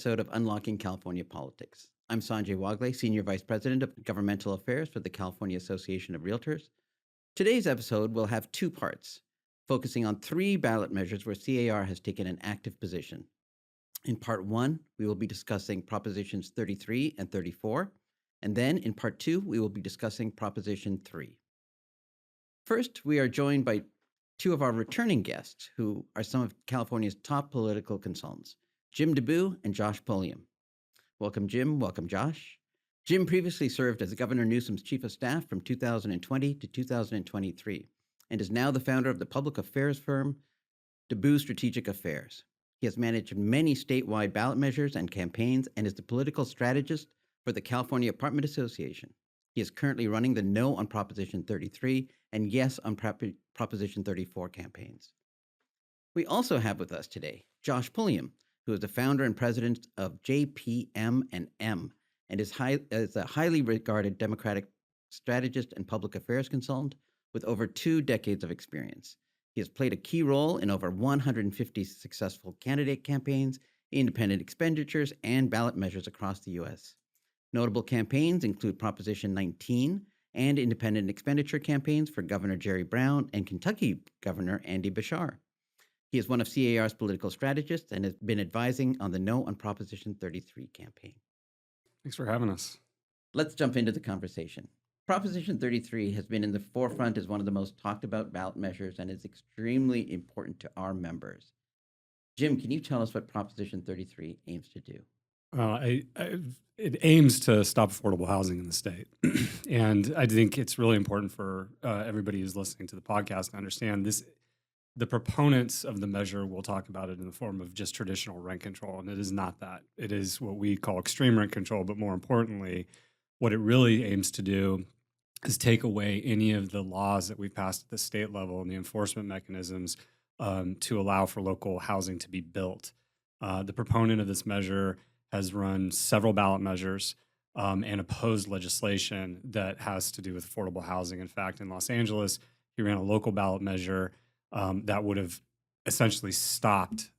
episode of Unlocking California Politics. I'm Sanjay Wagle, Senior Vice President of Governmental Affairs for the California Association of Realtors. Today's episode will have two parts, focusing on three ballot measures where C.A.R. has taken an active position. In part one, we will be discussing Propositions 33 and 34, and then in part two, we will be discussing Proposition 3. First, we are joined by two of our returning guests, who are some of California's top political consultants, Jim DeBoo and Josh Pulliam. Welcome, Jim. Welcome, Josh. Jim previously served as Governor Newsom's Chief of Staff from 2020 to 2023, and is now the founder of the public affairs firm, DeBoo Strategic Affairs. He has managed many statewide ballot measures and campaigns and is the political strategist for the California Apartment Association. He is currently running the No on Proposition 33 and Yes on Proposition 34 campaigns. We also have with us today Josh Pulliam, who is the founder and president of JPM+M and is a highly regarded Democratic strategist and public affairs consultant with over 2 decades of experience. He has played a key role in over 150 successful candidate campaigns, independent expenditures, and ballot measures across the U.S. Notable campaigns include Proposition 19 and independent expenditure campaigns for Governor Jerry Brown and Kentucky Governor Andy Beshear. He is one of C.A.R.'s political strategists and has been advising on the No on Proposition 33 campaign. Thanks for having us. Let's jump into the conversation. Proposition 33 has been in the forefront as one of the most talked about ballot measures and is extremely important to our members. Jim, can you tell us what Proposition 33 aims to do? It aims to stop affordable housing in the state. And I think it's really important for everybody who's listening to the podcast to understand this. The proponents of the measure will talk about it in the form of just traditional rent control, and it is not that. It is what we call extreme rent control, but more importantly, what it really aims to do is take away any of the laws that we've passed at the state level and the enforcement mechanisms to allow for local housing to be built. The proponent of this measure has run several ballot measures and opposed legislation that has to do with affordable housing. In fact, in Los Angeles, he ran a local ballot measure that would have essentially stopped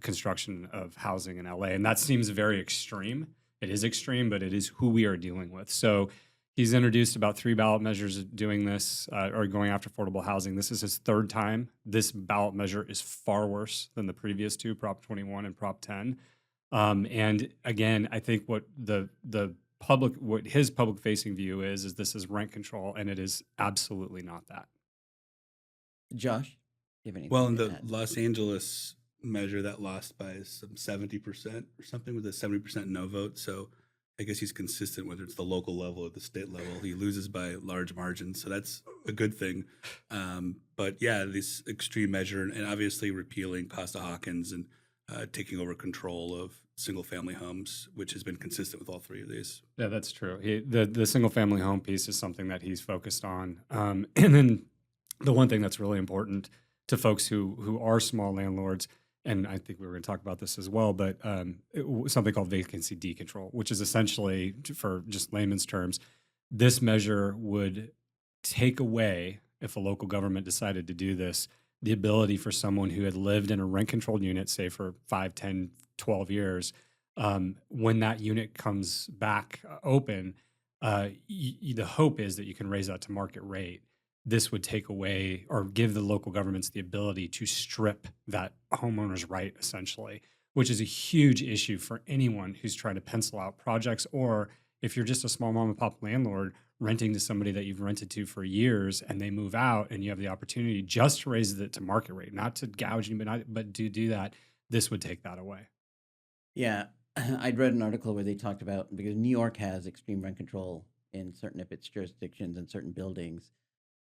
construction of housing in LA. And that seems very extreme. It is extreme, but it is who we are dealing with. So he's introduced about 3 ballot measures doing this or going after affordable housing. This is his 3rd time. This ballot measure is far worse than the previous 2, Prop 21 and Prop 10. And again, I think what what his public facing view is this is rent control, and it is absolutely not that. Josh, do you have anything Well, in to the add? Los Angeles measure, that lost by some 70% or something, with a 70% no vote. So I guess he's consistent whether it's the local level or the state level. He loses by large margins, so that's a good thing. But yeah, this extreme measure, and obviously repealing Costa-Hawkins and taking over control of single-family homes, which has been consistent with all 3 of these. Yeah, that's true. The single-family home piece is something that he's focused on. And then the one thing that's really important to folks who are small landlords, and I think we were going to talk about this as well, but something called vacancy decontrol, which is essentially, for just layman's terms, this measure would take away, if a local government decided to do this, the ability for someone who had lived in a rent-controlled unit, say for 5, 10, 12 years, when that unit comes back open, the hope is that you can raise that to market rate. This would take away or give the local governments the ability to strip that homeowner's right, essentially, which is a huge issue for anyone who's trying to pencil out projects, or if you're just a small mom and pop landlord renting to somebody that you've rented to for years and they move out and you have the opportunity just to raise it to market rate, not to gouge you, but to do that, this would take that away. Yeah, I'd read an article where they talked about, because New York has extreme rent control in certain of its jurisdictions and certain buildings,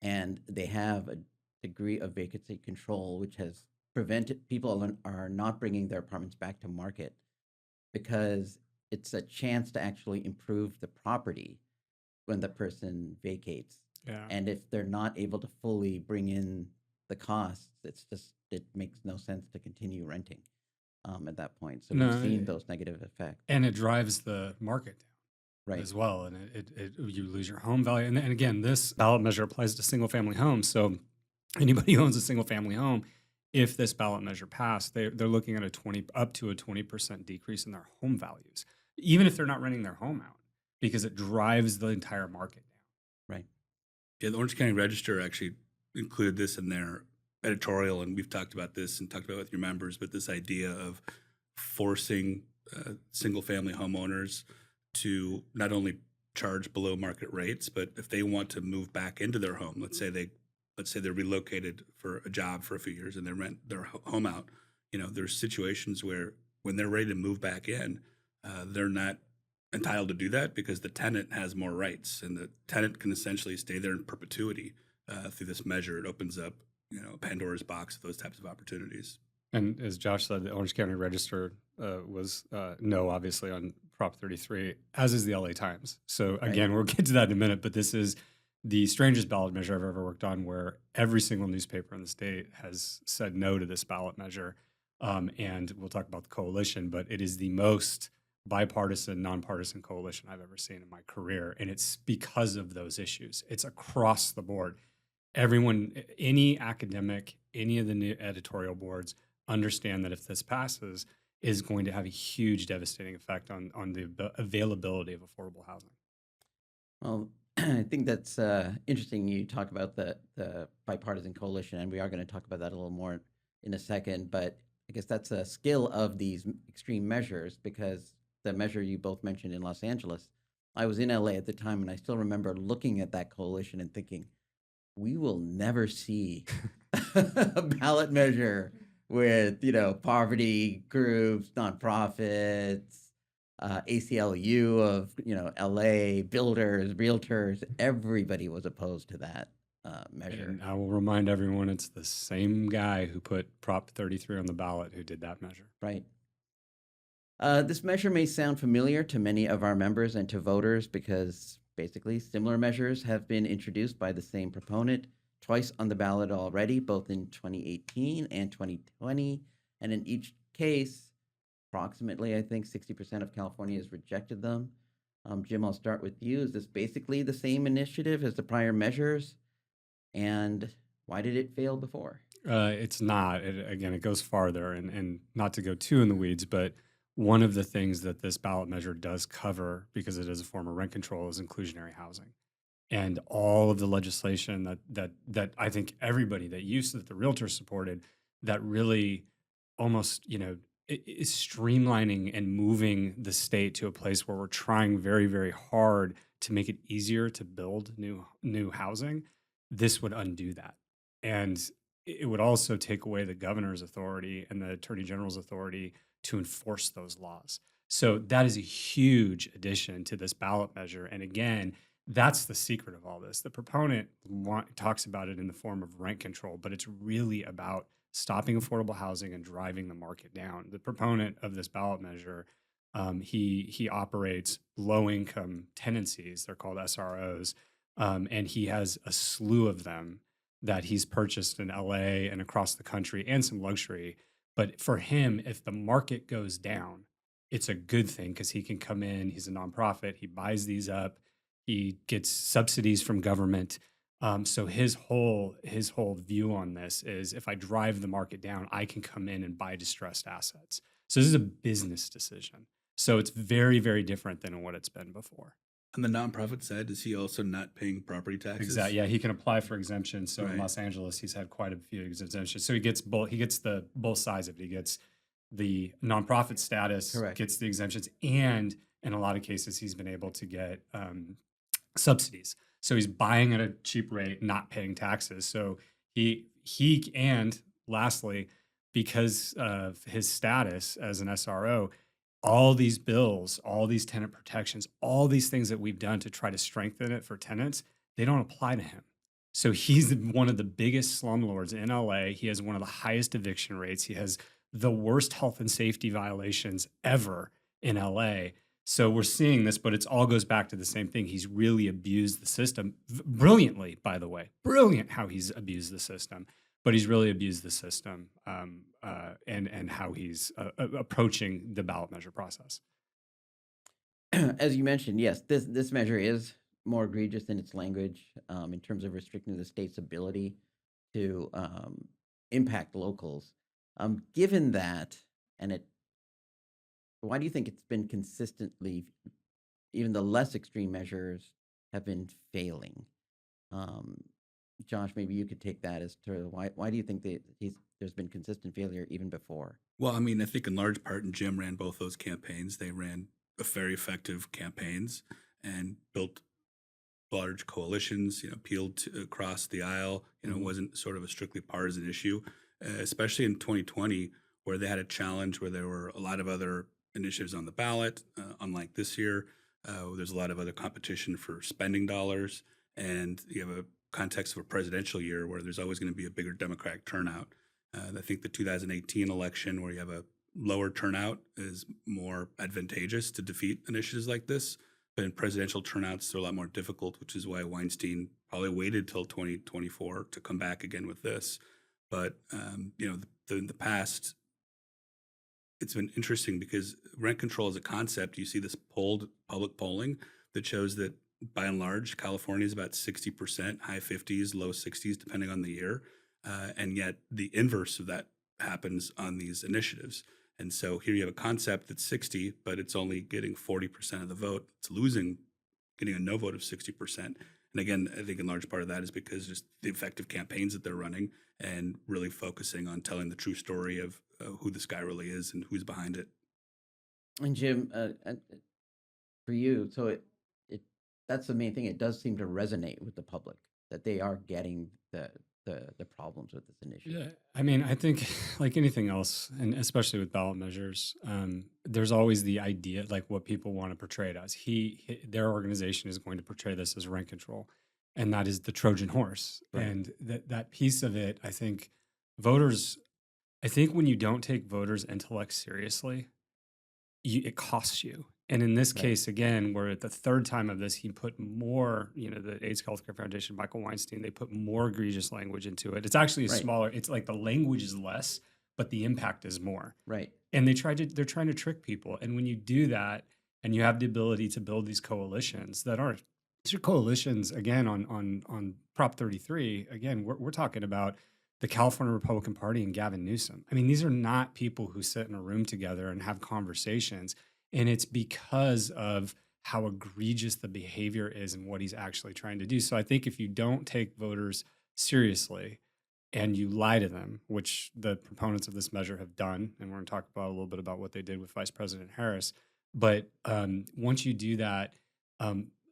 and they have a degree of vacancy control, which has prevented people are not bringing their apartments back to market because it's a chance to actually improve the property when the person vacates. Yeah. And if they're not able to fully bring in the costs, it makes no sense to continue renting at that point. So we've seen those negative effects. And it drives the market down. Right. As well, and you lose your home value. And again, this ballot measure applies to single-family homes. So anybody who owns a single-family home, if this ballot measure passed, they're looking at up to a 20% decrease in their home values, even if they're not renting their home out, because it drives the entire market down. Right. Yeah, the Orange County Register actually included this in their editorial, and we've talked about this and talked about it with your members, but this idea of forcing single-family homeowners to not only charge below market rates, but if they want to move back into their home, let's say they're relocated for a job for a few years and they rent their home out. There's situations where when they're ready to move back in, they're not entitled to do that because the tenant has more rights, and the tenant can essentially stay there in perpetuity through this measure. It opens up, Pandora's box of those types of opportunities. And as Josh said, the Orange County Register was no, obviously, on Prop 33, as is the LA Times. So again, we'll get to that in a minute, but this is the strangest ballot measure I've ever worked on, where every single newspaper in the state has said no to this ballot measure. And we'll talk about the coalition, but it is the most bipartisan, nonpartisan coalition I've ever seen in my career. And it's because of those issues. It's across the board. Everyone, any academic, any of the new editorial boards understand that if this passes, is going to have a huge devastating effect on the availability of affordable housing. Well, I think that's interesting. You talk about the bipartisan coalition, and we are going to talk about that a little more in a second. But I guess that's a skill of these extreme measures, because the measure you both mentioned in Los Angeles, I was in LA at the time, and I still remember looking at that coalition and thinking, we will never see a ballot measure with, poverty groups, nonprofits, ACLU of, LA, builders, realtors. Everybody was opposed to that measure. And I will remind everyone, it's the same guy who put Prop 33 on the ballot who did that measure. Right. This measure may sound familiar to many of our members and to voters because basically similar measures have been introduced by the same proponent twice on the ballot already, both in 2018 and 2020. And in each case, approximately, I think 60% of California has rejected them. Jim, I'll start with you. Is this basically the same initiative as the prior measures? And why did it fail before? It's not. It goes farther, and not to go too in the weeds, but one of the things that this ballot measure does cover, because it is a form of rent control, is inclusionary housing. And all of the legislation that I think everybody that the realtors supported, that really almost, is streamlining and moving the state to a place where we're trying very, very hard to make it easier to build new housing. This would undo that. And it would also take away the governor's authority and the attorney general's authority to enforce those laws. So that is a huge addition to this ballot measure. And again, that's the secret of all this. The proponent talks about it in the form of rent control, but it's really about stopping affordable housing and driving the market down. The proponent of this ballot measure, he operates low-income tenancies. They're called SROs, and he has a slew of them that he's purchased in LA and across the country, and some luxury. But for him, if the market goes down, it's a good thing because he can come in. He's a nonprofit. He buys these up. He gets subsidies from government. So his whole view on this is, if I drive the market down, I can come in and buy distressed assets. So this is a business decision. So it's very, very different than what it's been before. On the nonprofit side, is he also not paying property taxes? Exactly. Yeah, he can apply for exemptions. So in Los Angeles, he's had quite a few exemptions. So he gets both. He gets both sides of it. He gets the nonprofit status, Correct. Gets the exemptions, and in a lot of cases, he's been able to get subsidies. So he's buying at a cheap rate, not paying taxes. So and lastly, because of his status as an SRO, all these bills, all these tenant protections, all these things that we've done to try to strengthen it for tenants, they don't apply to him. So he's one of the biggest slumlords in LA. He has one of the highest eviction rates. He has the worst health and safety violations ever in LA. So we're seeing this, but it all goes back to the same thing. He's really abused the system brilliantly, by the way. Brilliant how he's abused the system, but he's really abused the system and how he's approaching the ballot measure process. As you mentioned, yes, this measure is more egregious in its language in terms of restricting the state's ability to impact locals. Given that, and why do you think it's been consistently, even the less extreme measures have been failing? Um, Josh, maybe you could take that as to why do you think that there's been consistent failure even before? Well, I mean, I think in large part, and Jim ran both those campaigns. They ran very effective campaigns and built large coalitions, appealed across the aisle. It Mhm. wasn't sort of a strictly partisan issue, especially in 2020, where they had a challenge where there were a lot of other initiatives on the ballot, unlike this year. There's a lot of other competition for spending dollars, and you have a context of a presidential year where there's always going to be a bigger Democratic turnout. I think the 2018 election, where you have a lower turnout, is more advantageous to defeat initiatives like this. But in presidential turnouts, they're a lot more difficult, which is why Weinstein probably waited till 2024 to come back again with this. But in the past, it's been interesting because rent control as a concept, you see this public polling that shows that by and large, California is about 60%, high 50s, low 60s, depending on the year. And yet the inverse of that happens on these initiatives. And so here you have a concept that's 60, but it's only getting 40% of the vote. It's getting a no vote of 60%. And again, I think in large part of that is because just the effective campaigns that they're running and really focusing on telling the true story of who this guy really is and who's behind it. And Jim, for you, so it that's the main thing. It does seem to resonate with the public that they are getting the problems with this initiative. Yeah, I mean, I think like anything else, and especially with ballot measures, there's always the idea, like what people want to portray it as. Their organization is going to portray this as rent control, and that is the Trojan horse. Right. And that piece of it, I think voters, I think when you don't take voters' intellect seriously, it costs you. And in this Right. case, again, we're at the third time of this, he put more, the AIDS Healthcare Foundation, Michael Weinstein, they put more egregious language into it. It's actually Right. smaller. It's like the language is less, but the impact is more. Right. And they're trying to trick people. And when you do that, and you have the ability to build these coalitions these are coalitions, again, on Prop 33, again, we're talking about the California Republican Party and Gavin Newsom. I mean, these are not people who sit in a room together and have conversations. And it's because of how egregious the behavior is and what he's actually trying to do. So I think if you don't take voters seriously and you lie to them, which the proponents of this measure have done, and we're going to talk about a little bit about what they did with Vice President Harris. But once you do that,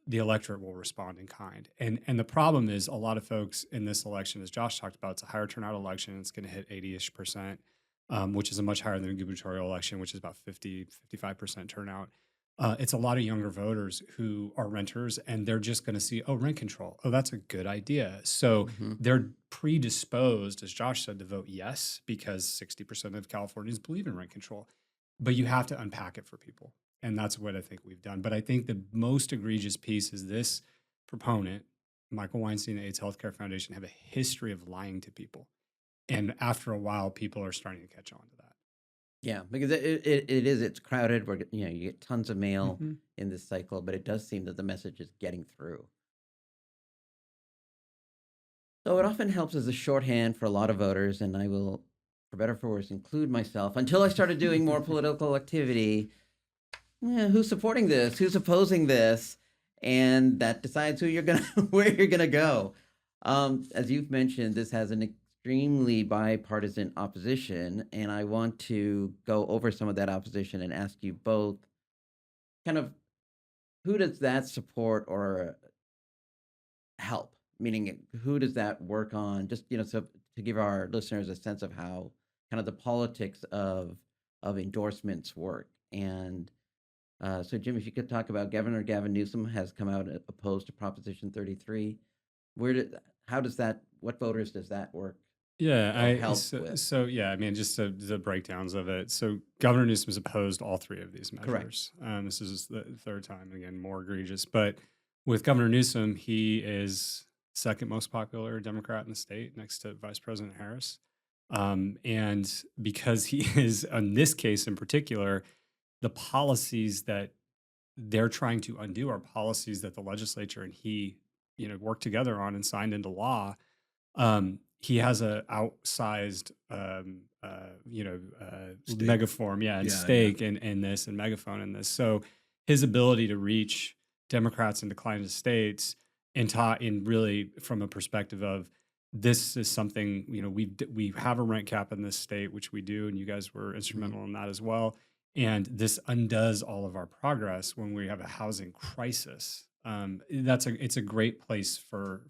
the electorate will respond in kind. And the problem is a lot of folks in this election, as Josh talked about, it's a higher turnout election. It's going to hit 80-ish%, which is a much higher than a gubernatorial election, which is about 55% turnout. It's a lot of younger voters who are renters, and they're just going to see, rent control. Oh, that's a good idea. So they're predisposed, as Josh said, to vote yes, because 60% of Californians believe in rent control. But you have to unpack it for people. And that's what I think we've done. But I think the most egregious piece is this proponent, Michael Weinstein, the AIDS Healthcare Foundation, have a history of lying to people. And after a while, people are starting to catch on to that. Yeah, because it's crowded. You get tons of mail in this cycle, but it does seem that the message is getting through. So it often helps as a shorthand for a lot of voters, and I will, for better or for worse, include myself until I started doing more political activity. Who's supporting this? Who's opposing this? And that decides where you're gonna go. As you've mentioned, this has an extremely bipartisan opposition, and I want to go over some of that opposition and ask you both kind of who does that support or help? Meaning, who does that work on? Just so to give our listeners a sense of how kind of the politics of endorsements work. And so, Jim, if you could talk about Governor Gavin Newsom has come out opposed to Proposition 33. What voters does that work? Yeah, so yeah, I mean, just the breakdowns of it. So Governor Newsom has opposed all three of these measures. This is the third time, again, more egregious. But with Governor Newsom, he is second most popular Democrat in the state, next to Vice President Harris. And because he is, in this case in particular, the policies that they're trying to undo are policies that the legislature and he, worked together on and signed into law. he has a outsized, Stake. megaform, and Yeah, stake in this and megaphone in this. So his ability to reach Democrats in declining states and in really from a perspective of this is something, we have a rent cap in this state, which we do, and you guys were instrumental in that as well. And this undoes all of our progress when we have a housing crisis. It's a great place for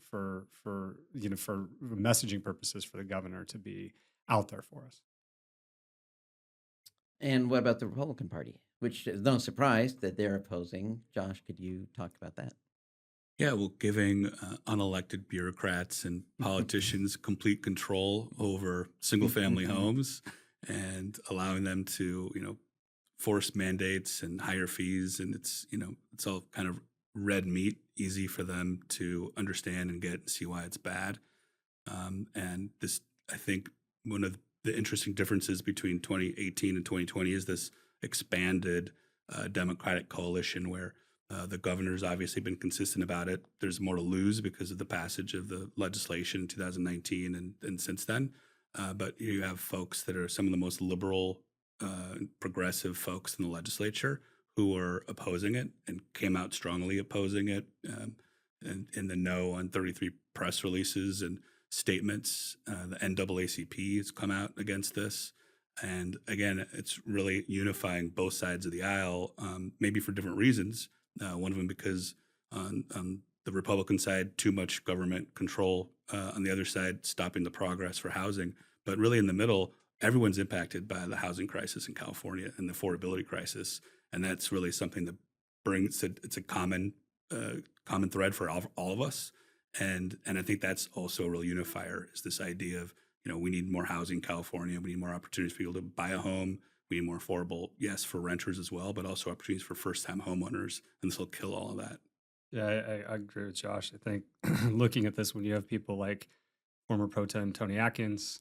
messaging purposes for the governor to be out there for us. And what about the Republican Party, which is no surprise that they're opposing? Josh, could you talk about that? Yeah, well, giving unelected bureaucrats and politicians complete control over single-family homes and allowing them to, force mandates and higher fees, and it's all kind of red meat, easy for them to understand and get and see why it's bad. And this, I think, one of the interesting differences between 2018 and 2020 is this expanded Democratic coalition where the governor's obviously been consistent about it. There's more to lose because of the passage of the legislation in 2019 and since then. But you have folks that are some of the most liberal, progressive folks in the legislature who are opposing it and came out strongly opposing it, and in the no on 33 press releases and statements. The NAACP has come out against this. And again, it's really unifying both sides of the aisle, maybe for different reasons. One of them because on the Republican side, too much government control. On the other side, stopping the progress for housing. But really in the middle, everyone's impacted by the housing crisis in California and the affordability crisis. And that's really something that it's a common thread for all of us. And I think that's also a real unifier, is this idea of, we need more housing in California. We need more opportunities for people to buy a home. We need more affordable, yes, for renters as well, but also opportunities for first-time homeowners. And this will kill all of that. Yeah, I agree with Josh. I think looking at this, when you have people like former Pro Tem Tony Atkins,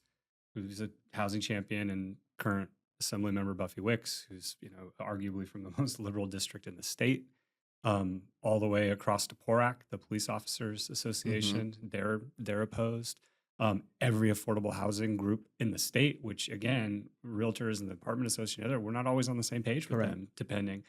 who's a housing champion, and current Assembly Member Buffy Wicks, who's arguably from the most liberal district in the state, all the way across to PORAC, the Police Officers Association, they're opposed. Every affordable housing group in the state, which again, realtors and the Apartment Association, we're not always on the same page with them, depending.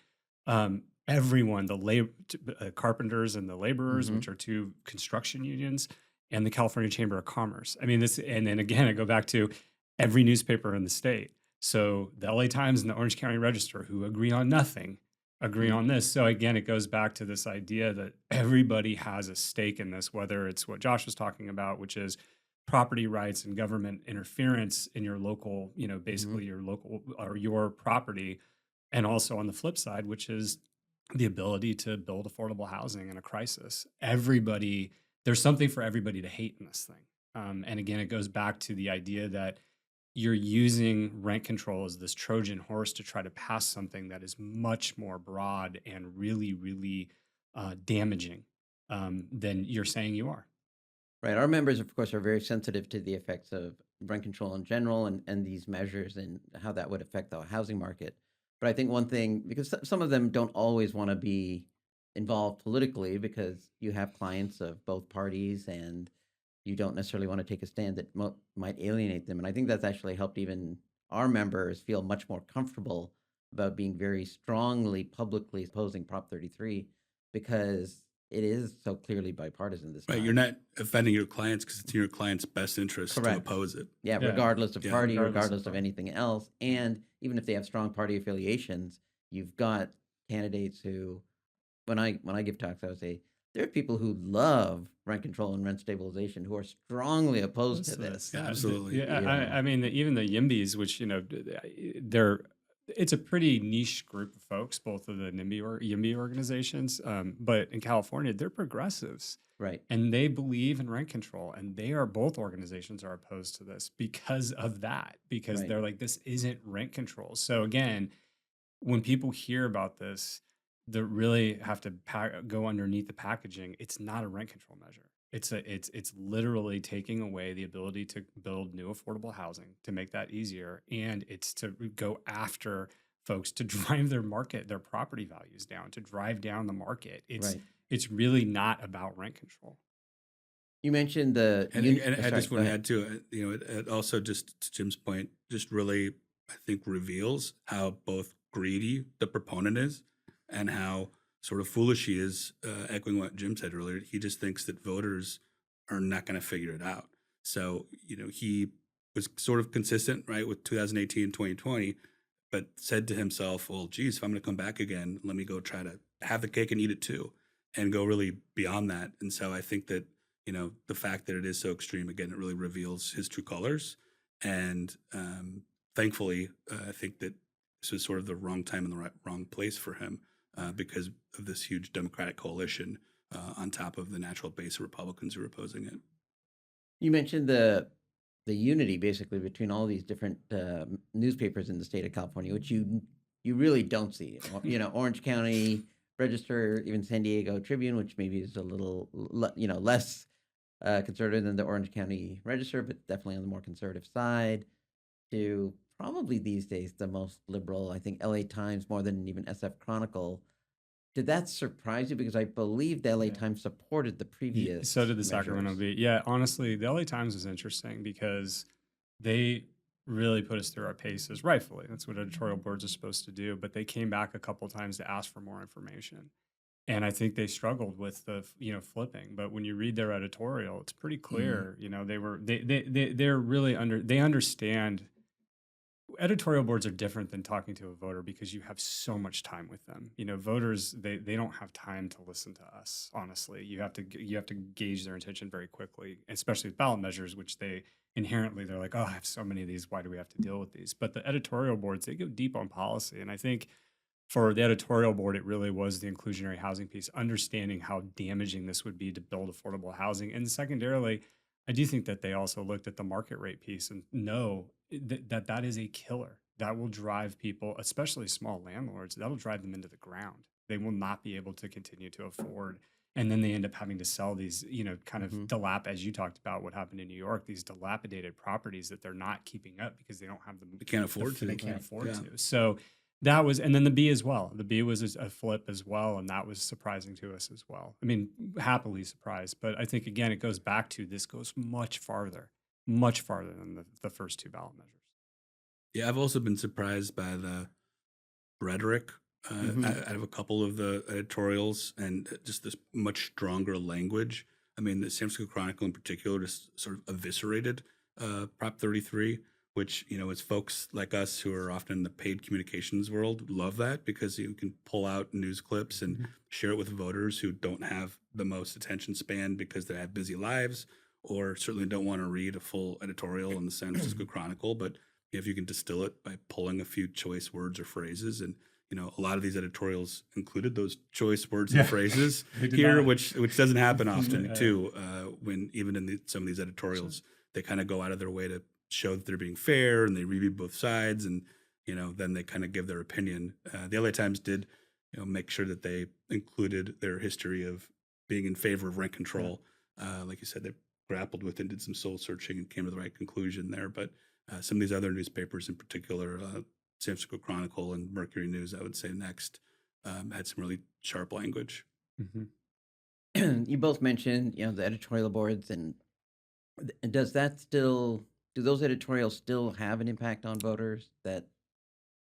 Everyone, the carpenters and the laborers, which are two construction unions, and the California Chamber of Commerce. I mean, and then again, I go back to every newspaper in the state. So the LA Times and the Orange County Register, who agree on nothing, agree on this. So again, it goes back to this idea that everybody has a stake in this, whether it's what Josh was talking about, which is property rights and government interference in your local, basically your local or your property. And also on the flip side, which is the ability to build affordable housing in a crisis. There's something for everybody to hate in this thing. And again, it goes back to the idea that you're using rent control as this Trojan horse to try to pass something that is much more broad and really, really damaging than you're saying you are. Right. Our members, of course, are very sensitive to the effects of rent control in general and these measures and how that would affect the housing market. But I think one thing, because some of them don't always want to be involved politically because you have clients of both parties and you don't necessarily want to take a stand that might alienate them. And I think that's actually helped even our members feel much more comfortable about being very strongly publicly opposing Prop 33 because it is so clearly bipartisan this time. Right, you're not offending your clients because it's in your client's best interest to oppose it. Yeah, Yeah. regardless of Yeah. party, Regardless regardless of of party. anything else. And even if they have strong party affiliations, you've got candidates who, when I give talks, I would say there are people who love rent control and rent stabilization who are strongly opposed to this. Yeah, absolutely. I mean, even the YIMBYs, which it's a pretty niche group of folks, both of the YIMBY organizations. But in California, they're progressives, Right. and they believe in rent control, and both organizations are opposed to this because of that, because Right. they're like, this isn't rent control. So again, when people hear about this, they really have to go underneath the packaging. It's not a rent control measure. It's literally taking away the ability to build new affordable housing, to make that easier, and it's to go after folks to drive their property values down, to drive down the market. It's really not about rent control. You mentioned the And I sorry, just go want to ahead. add to it, it also, just to Jim's point, just really, I think, reveals how both greedy the proponent is and how sort of foolish he is, echoing what Jim said earlier. He just thinks that voters are not going to figure it out. So, he was sort of consistent, right, with 2018 and 2020, but said to himself, well, geez, if I'm going to come back again, let me go try to have the cake and eat it too, and go really beyond that. And so I think that, the fact that it is so extreme, again, it really reveals his true colors. And thankfully, I think that this was sort of the wrong time and the wrong place for him, because of this huge Democratic coalition, on top of the natural base of Republicans who are opposing it. You mentioned the unity basically between all these different newspapers in the state of California, which you really don't see. Orange County Register, even San Diego Tribune, which maybe is a little less conservative than the Orange County Register, but definitely on the more conservative side. To probably these days the most liberal, I think LA Times more than even SF Chronicle. Did that surprise you? Because I believe the LA Yeah. Times supported the previous. So did the Sacramento measures. Bee. Yeah, honestly, the LA Times is interesting because they really put us through our paces, rightfully. That's what editorial boards are supposed to do. But they came back a couple times to ask for more information. And I think they struggled with the flipping. But when you read their editorial, it's pretty clear. They're really they understand. Editorial boards are different than talking to a voter because you have so much time with them. Voters, they don't have time to listen to us. Honestly, you have to gauge their intention very quickly, especially with ballot measures, which they're like, oh, I have so many of these. Why do we have to deal with these? But the editorial boards, they go deep on policy, and I think for the editorial board, it really was the inclusionary housing piece, understanding how damaging this would be to build affordable housing, and secondarily, I do think that they also looked at the market rate piece and know that is a killer. That will drive people, especially small landlords, that'll drive them into the ground. They will not be able to continue to afford. And then they end up having to sell these, kind of as you talked about what happened in New York, these dilapidated properties that they're not keeping up because they don't have them. They can't afford to. They can't afford Yeah. to. So that was, and then the B as well. The B was a flip as well, and that was surprising to us as well. I mean, happily surprised, but I think again it goes back to this goes much farther than the first two ballot measures. Yeah, I've also been surprised by the rhetoric out of a couple of the editorials, and just this much stronger language. I mean, the San Francisco Chronicle in particular just sort of eviscerated Prop 33, which, as folks like us who are often in the paid communications world love that, because you can pull out news clips and share it with voters who don't have the most attention span because they have busy lives, or certainly don't want to read a full editorial in the San Francisco Chronicle. But if you can distill it by pulling a few choice words or phrases, and a lot of these editorials included those choice words and phrases here, which doesn't happen often too. When even in some of these editorials, they kind of go out of their way to show that they're being fair, and they review both sides, and then they kind of give their opinion. The LA Times did make sure that they included their history of being in favor of rent control. Like you said, they grappled with and did some soul searching and came to the right conclusion there. But some of these other newspapers in particular, San Francisco Chronicle and Mercury News, I would say next, had some really sharp language. You both mentioned, the editorial boards, and does that do those editorials still have an impact on voters?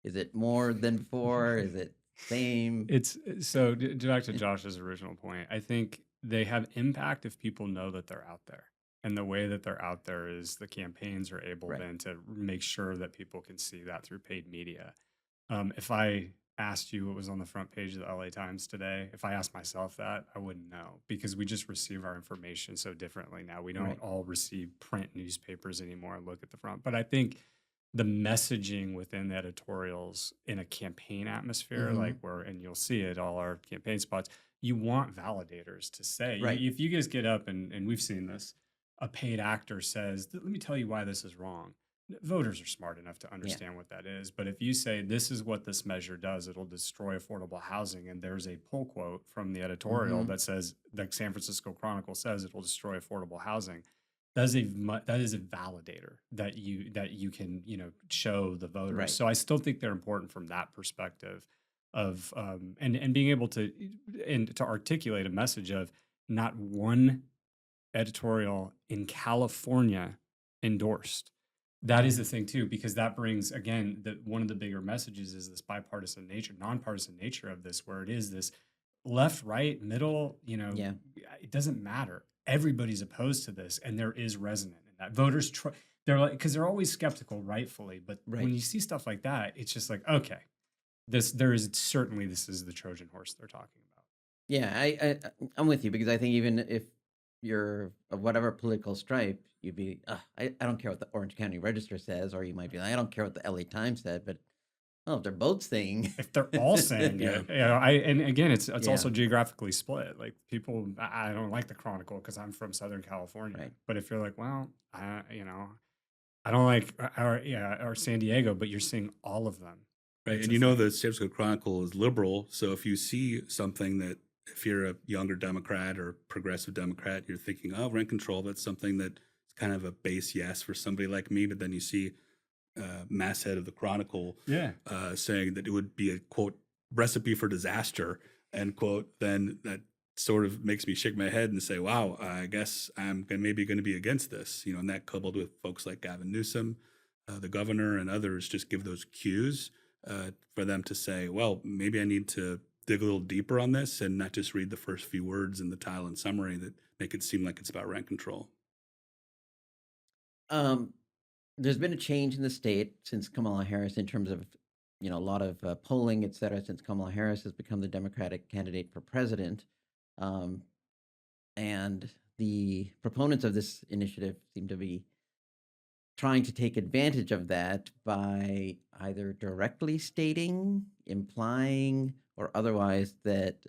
Is it more than before? Is it same? It's so back to Josh's original point. I think they have impact if people know that they're out there. And the way that they're out there is the campaigns are able then to make sure that people can see that through paid media. If I asked you what was on the front page of the LA Times today, if I asked myself that, I wouldn't know, because we just receive our information so differently now. We don't all receive print newspapers anymore and look at the front. But I think the messaging within the editorials in a campaign atmosphere, and you'll see it, all our campaign spots, you want validators to say, if you guys get up and we've seen this, a paid actor says, let me tell you why this is wrong. Voters are smart enough to understand what that is. But if you say, this is what this measure does, it'll destroy affordable housing, and there's a pull quote from the editorial that says, the San Francisco Chronicle says it will destroy affordable housing, that is a validator that you can show the voters. So I still think they're important from that perspective of and being able to articulate a message of not one editorial in California endorsed. That is the thing too, because that brings, again, one of the bigger messages is this bipartisan nature, nonpartisan nature of this, where it is this left, right, middle, Yeah. it doesn't matter. Everybody's opposed to this, and there is resonance in that. Voters, they're like, because they're always skeptical, rightfully, but Right. when you see stuff like that, it's just like, okay, this is the Trojan horse they're talking about. Yeah, I'm with you, because I think even if you're of whatever political stripe, you'd be, I don't care what the Orange County Register says, or you might be like, I don't care what the LA Times said, but if they're both saying, If they're all saying Yeah. it, and again, it's Yeah. also geographically split. Like people, I don't like the Chronicle because I'm from Southern California. Right. But if you're like, well, I don't like or San Diego, but you're seeing all of them. Right. It's And a you know, thing. the San Francisco Chronicle is liberal. So if you see something that, if you're a younger Democrat or progressive Democrat, you're thinking, oh, rent control, that's something that's kind of a base yes for somebody like me. But then you see masthead of the Chronicle Yeah. saying that it would be a, quote, recipe for disaster, end quote, then that sort of makes me shake my head and say, wow, I guess I'm maybe going to be against this. And that coupled with folks like Gavin Newsom, the governor, and others just give those cues for them to say, well, maybe I need to dig a little deeper on this and not just read the first few words in the title and summary that make it seem like it's about rent control. There's been a change in the state since Kamala Harris, in terms of, a lot of polling, et cetera, since Kamala Harris has become the Democratic candidate for president. And the proponents of this initiative seem to be trying to take advantage of that by either directly stating, implying, or otherwise that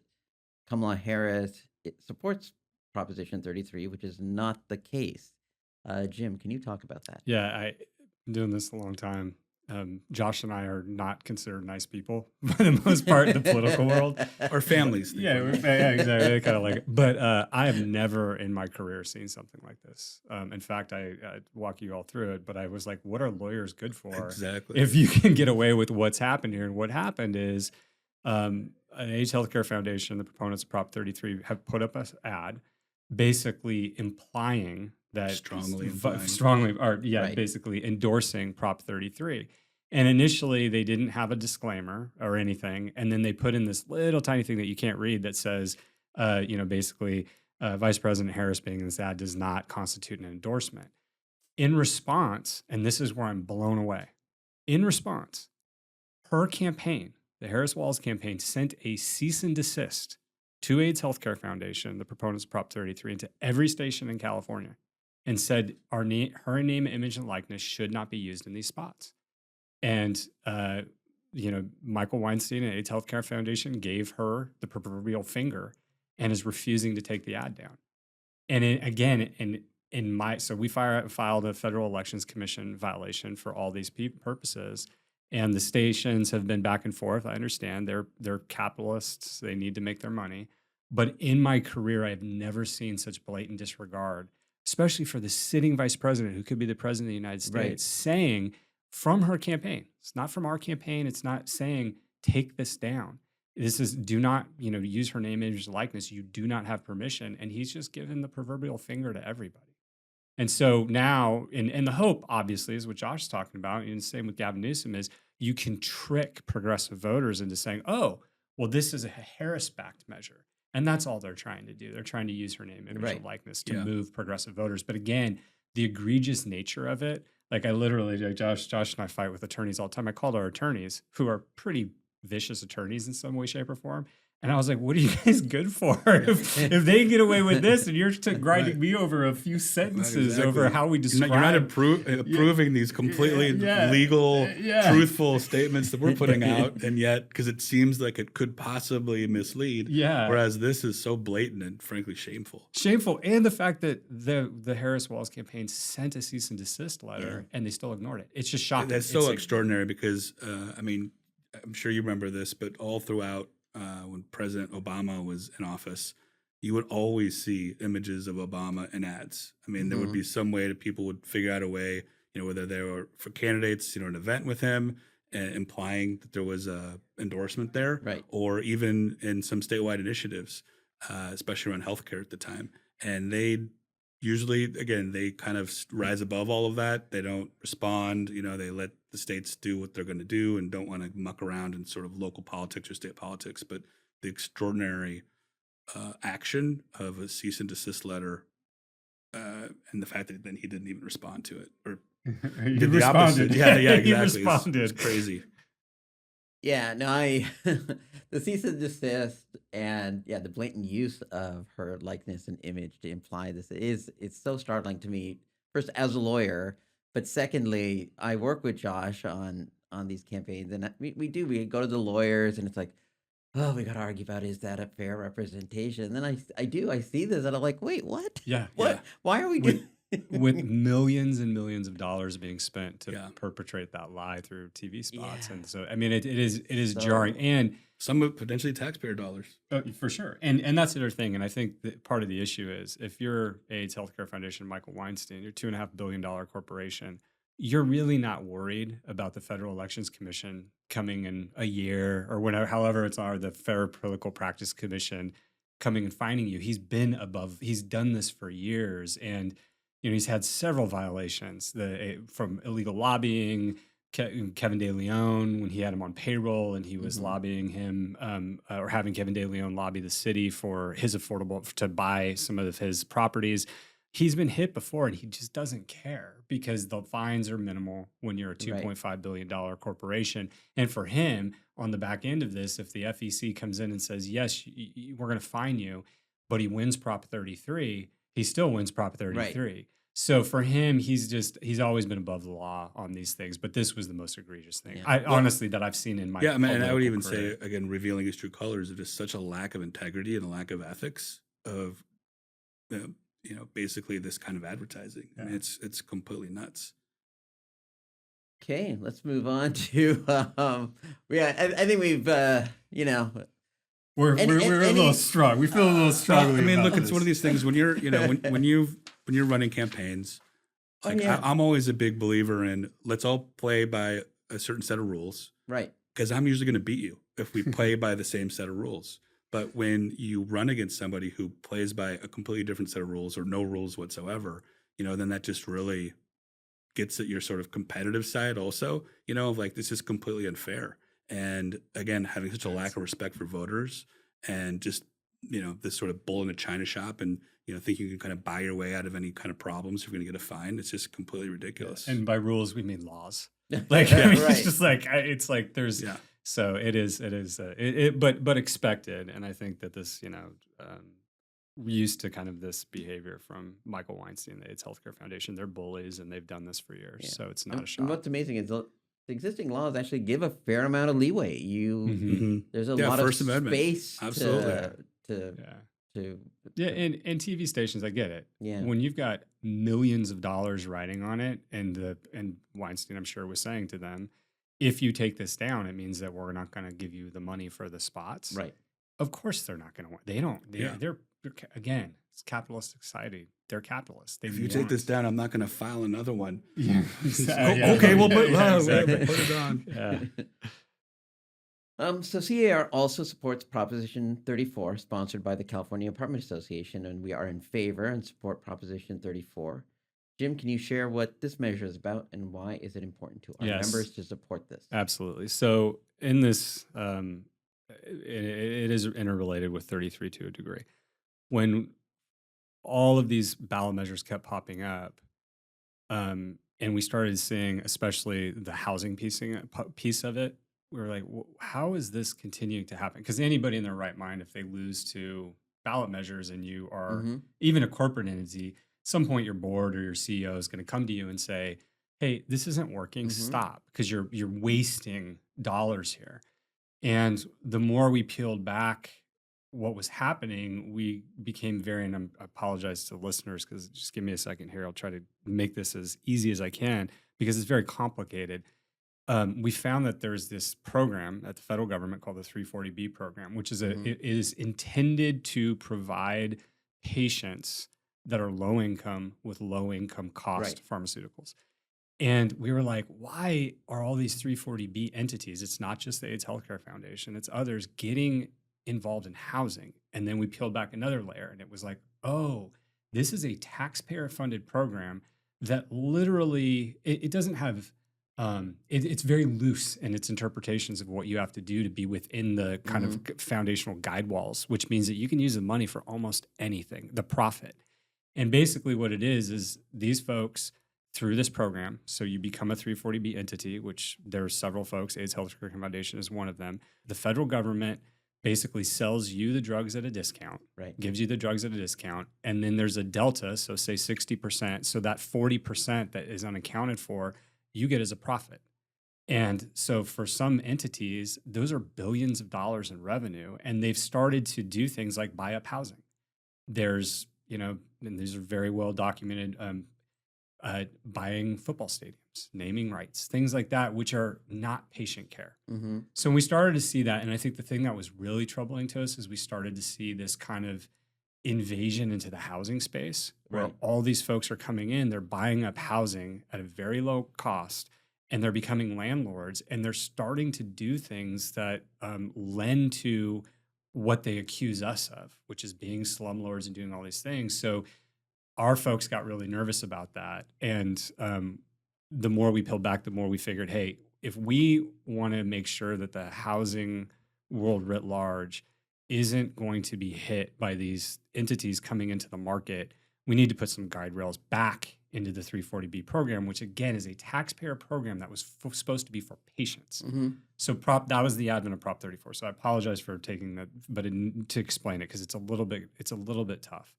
Kamala Harris supports Proposition 33, which is not the case. Jim, can you talk about that? Yeah, I've been doing this a long time. Josh and I are not considered nice people for the most part in the political world. Or families. Yeah, exactly. Kind of like it. But I have never in my career seen something like this. In fact, I walk you all through it, but I was like, what are lawyers good for? Exactly. If you can get away with what's happened here. And what happened is an AIDS Healthcare Foundation, the proponents of Prop 33, have put up an ad basically implying that Right. basically endorsing Prop 33. And initially they didn't have a disclaimer or anything. And then they put in this little tiny thing that you can't read that says, basically Vice President Harris being in this ad does not constitute an endorsement. In response, and this is where I'm blown away, in response, her campaign, the Harris-Walz campaign, sent a cease and desist to AIDS Healthcare Foundation, the proponents of Prop 33, and to every station in California, and said her name, image, and likeness should not be used in these spots. And Michael Weinstein and AIDS Healthcare Foundation gave her the proverbial finger and is refusing to take the ad down. And so we filed a Federal Elections Commission violation for all these purposes. And the stations have been back and forth. I understand they're capitalists. They need to make their money. But in my career, I have never seen such blatant disregard, especially for the sitting vice president who could be the president of the United States, Right. saying from her campaign, it's not from our campaign. It's not saying take this down. This is do not, use her name, image, likeness. You do not have permission. And he's just given the proverbial finger to everybody. And so now, and the hope, obviously, is what Josh is talking about, and the same with Gavin Newsom, is you can trick progressive voters into saying, oh, well, this is a Harris-backed measure. And that's all they're trying to do. They're trying to use her name, image, Right. and likeness to Yeah. move progressive voters. But again, the egregious nature of it, like I literally, like Josh and I fight with attorneys all the time. I called our attorneys, who are pretty vicious attorneys in some way, shape, or form. And I was like, what are you guys good for? if they get away with this and you're grinding Right. me over a few sentences over Exactly. how we describe. You're not approving these completely legal, truthful statements that we're putting out, and yet, because it seems like it could possibly mislead, Yeah. whereas this is so blatant and frankly shameful. Shameful. And the fact that the Harris-Walz campaign sent a cease and desist letter and they still ignored it. It's just shocking. That's so extraordinary because, I'm sure you remember this, but all throughout when President Obama was in office, you would always see images of Obama in ads. There would be some way that people would figure out a way, whether they were for candidates, an event with him, implying that there was a endorsement there, Right. or even in some statewide initiatives, especially around healthcare at the time. And they'd usually, again, they kind of rise above all of that. They don't respond. They let the states do what they're going to do and don't want to muck around in sort of local politics or state politics. But the extraordinary action of a cease and desist letter and the fact that then he didn't even respond to it or He did the responded. opposite. Yeah, He exactly. responded. It's crazy. Yeah, no, the cease and desist and the blatant use of her likeness and image to imply it's so startling to me. First, as a lawyer, but secondly, I work with Josh on these campaigns, and we go to the lawyers, and it's like, oh, we got to argue about, is that a fair representation? And then I see this, and I'm like, wait, what? Yeah. What? Yeah. Why are we doing? With millions and millions of dollars being spent to Yeah. perpetrate that lie through TV spots, Yeah. and so I mean it is So- jarring, and Some of potentially taxpayer dollars. for sure, and that's the other thing, and I think that part of the issue is if you're AIDS Healthcare Foundation, Michael Weinstein, you're $2.5 billion corporation, you're really not worried about the Federal Elections Commission coming in a year or whenever, however it's the Fair Political Practice Commission coming and finding you. He's done this for years, and he's had several violations from illegal lobbying. Kevin De Leon, when he had him on payroll and he was lobbying him or having Kevin De Leon lobby the city for his to buy some of his properties. He's been hit before and he just doesn't care because the fines are minimal when you're a $2.5 billion corporation. And for him, on the back end of this, if the FEC comes in and says, yes, we're going to fine you, but he wins Prop 33, he still wins Prop 33. Right. So for him, he's always been above the law on these things, but this was the most egregious thing, honestly, that I've seen in my I mean, and I would even career. say, again, revealing his true colors of just such a lack of integrity and a lack of ethics of, basically this kind of advertising. Yeah. I mean, it's completely nuts. Okay, let's move on to I think we've we're a little strong. We feel a little strongly. I mean, look, it's one of these things when you're when you're running campaigns. Like I'm always a big believer in let's all play by a certain set of rules, right? Because I'm usually going to beat you if we play by the same set of rules. But when you run against somebody who plays by a completely different set of rules or no rules whatsoever, then that just really gets at your sort of competitive side also, of like, this is completely unfair. And again, having such a lack of respect for voters and just, this sort of bull in a china shop and, think you can kind of buy your way out of any kind of problems if you're going to get a fine. It's just completely ridiculous. And by rules, we mean laws. Like, it's just like, it's like there's, so it is, but expected. And I think that this, used to kind of this behavior from Michael Weinstein, the AIDS Healthcare Foundation. They're bullies and they've done this for years. Yeah. So it's not a shock. And what's amazing is the existing laws actually give a fair amount of leeway. There's a lot of First Amendment. Space Absolutely. And TV stations, I get it. Yeah. When you've got millions of dollars riding on it, and Weinstein, I'm sure, was saying to them, if you take this down, it means that we're not going to give you the money for the spots. Right. Of course, they're not going to. They don't. They're again, it's capitalistic society. They're capitalists. If you take this down, I'm not going to file another one. Okay, we'll put it on. Yeah. So C.A.R. also supports Proposition 34, sponsored by the California Apartment Association, and we are in favor and support Proposition 34. Jim, can you share what this measure is about and why is it important to our members to support this? Absolutely. So in this, it is interrelated with 33 to a degree. When all of these ballot measures kept popping up, and we started seeing, especially the housing piece of it, we were like, how is this continuing to happen? Because anybody in their right mind, if they lose to ballot measures and you are even a corporate entity, at some point your board or your CEO is going to come to you and say, hey, this isn't working, stop, because you're wasting dollars here. And the more we peeled back what was happening, we became and I apologize to listeners because just give me a second here. I'll try to make this as easy as I can because it's very complicated. We found that there's this program at the federal government called the 340B program, which is it is intended to provide patients that are low income with low income cost pharmaceuticals. And we were like, why are all these 340B entities, it's not just the AIDS Healthcare Foundation, it's others, getting involved in housing? And then we peeled back another layer and it was like, oh, This is a taxpayer-funded program that literally, it doesn't have, it's very loose in its interpretations of what you have to do to be within the kind of foundational guide walls, which means that you can use the money for almost anything, the profit. And basically what it is these folks through this program, so you become a 340B entity, which there are several folks, AIDS Healthcare Foundation is one of them. The federal government basically sells you the drugs at a discount, Right. gives you the drugs at a discount, and then there's a delta, so say 60%, so that 40% that is unaccounted for, you get as a profit. And so for some entities, those are billions of dollars in revenue, and they've started to do things like buy up housing. There's, and these are very well documented, buying football stadiums, naming rights, things like that, which are not patient care. So we started to see that. And I think the thing that was really troubling to us is we started to see this kind of invasion into the housing space where all these folks are coming in, they're buying up housing at a very low cost, and they're becoming landlords, and they're starting to do things that lend to what they accuse us of, which is being slumlords and doing all these things. So our folks got really nervous about that. And the more we peeled back, the more we figured, hey, if we want to make sure that the housing world writ large isn't going to be hit by these entities coming into the market, we need to put some guide rails back into the 340B program, which again is a taxpayer program that was supposed to be for patients. So that was the advent of Prop 34. So I apologize for taking that, but to explain it, because it's a little bit tough.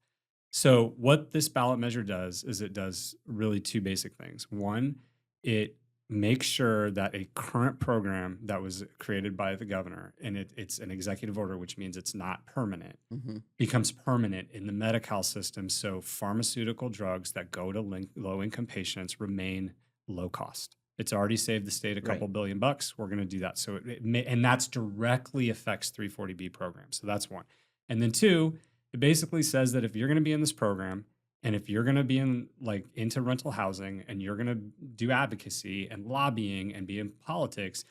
So what this ballot measure does is it does really two basic things. One, it makes sure that a current program that was created by the governor, and it's an executive order, which means it's not permanent, becomes permanent in the Medi-Cal system. So pharmaceutical drugs that go to low-income patients remain low cost. It's already saved the state a couple $1 billion. We're going to do that. So and that's directly affects 340B programs. So that's one. And then two, it basically says that if you're going to be in this program, and if you're going to be into rental housing, and you're going to do advocacy and lobbying and be in politics,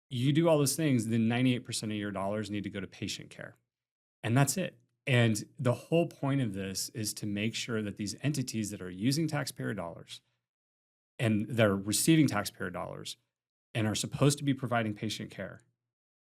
you do all those things, then 98% of your dollars need to go to patient care. And that's it. And the whole point of this is to make sure that these entities that are using taxpayer dollars and they're receiving taxpayer dollars and are supposed to be providing patient care,